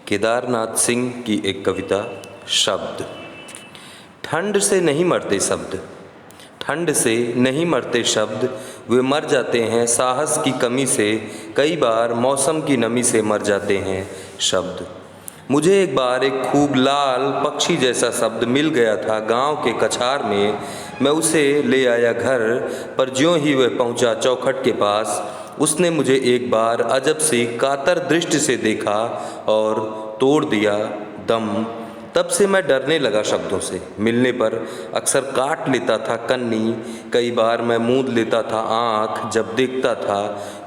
केदारनाथ सिंह की एक कविता शब्द। ठंड से नहीं मरते शब्द, ठंड से नहीं मरते शब्द, वे मर जाते हैं साहस की कमी से, कई बार मौसम की नमी से मर जाते हैं शब्द। मुझे एक बार एक खूब लाल पक्षी जैसा शब्द मिल गया था गांव के कछार में। मैं उसे ले आया घर पर, ज्यों ही वह पहुंचा चौखट के पास, उसने मुझे एक बार अजब सी कातर दृष्टि से देखा और तोड़ दिया दम। तब से मैं डरने लगा शब्दों से। मिलने पर अक्सर काट लेता था कन्नी, कई बार मैं मूंद लेता था आँख जब देखता था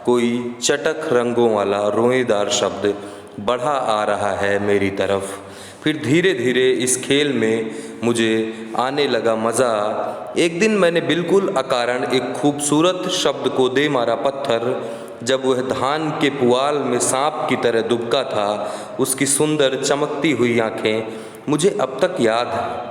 कोई चटक रंगों वाला रोएदार शब्द बढ़ा आ रहा है मेरी तरफ। फिर धीरे धीरे इस खेल में मुझे आने लगा मज़ा। एक दिन मैंने बिल्कुल अकारण एक खूबसूरत शब्द को दे मारा पत्थर। जब वह धान के पुआल में सांप की तरह दुबका था, उसकी सुंदर चमकती हुई आँखें मुझे अब तक याद हैं।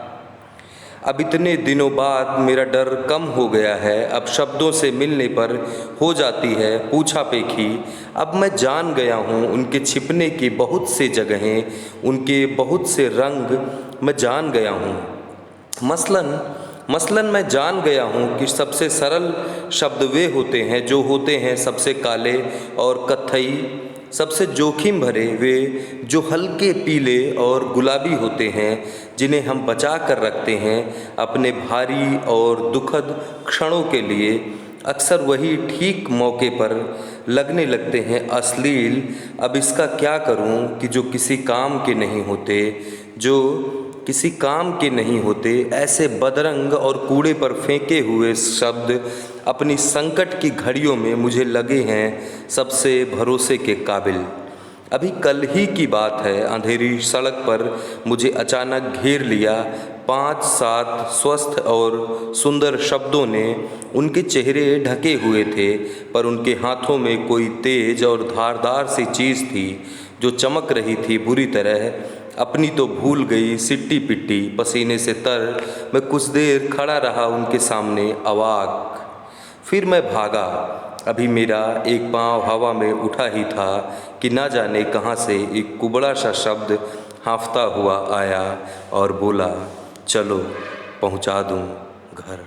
अब इतने दिनों बाद मेरा डर कम हो गया है। अब शब्दों से मिलने पर हो जाती है पूछा पेखी। अब मैं जान गया हूँ उनके छिपने की बहुत से जगहें, उनके बहुत से रंग मैं जान गया हूँ। मसलन मैं जान गया हूँ कि सबसे सरल शब्द वे होते हैं जो होते हैं सबसे काले और कत्थई, सबसे जोखिम भरे वे जो हल्के पीले और गुलाबी होते हैं, जिन्हें हम बचा कर रखते हैं अपने भारी और दुखद क्षणों के लिए। अक्सर वही ठीक मौके पर लगने लगते हैं अश्लील। अब इसका क्या करूं कि जो किसी काम के नहीं होते, जो किसी काम के नहीं होते, ऐसे बदरंग और कूड़े पर फेंके हुए शब्द अपनी संकट की घड़ियों में मुझे लगे हैं सबसे भरोसे के काबिल। अभी कल ही की बात है, अंधेरी सड़क पर मुझे अचानक घेर लिया 5-7 स्वस्थ और सुंदर शब्दों ने। उनके चेहरे ढके हुए थे, पर उनके हाथों में कोई तेज और धारदार सी चीज़ थी जो चमक रही थी बुरी तरह। अपनी तो भूल गई सिट्टी पिट्टी, पसीने से तर मैं कुछ देर खड़ा रहा उनके सामने अवाक। फिर मैं भागा। अभी मेरा एक पाँव हवा में उठा ही था कि ना जाने कहाँ से एक कुबड़ा सा शब्द हाँफता हुआ आया और बोला, चलो पहुँचा दूँ घर।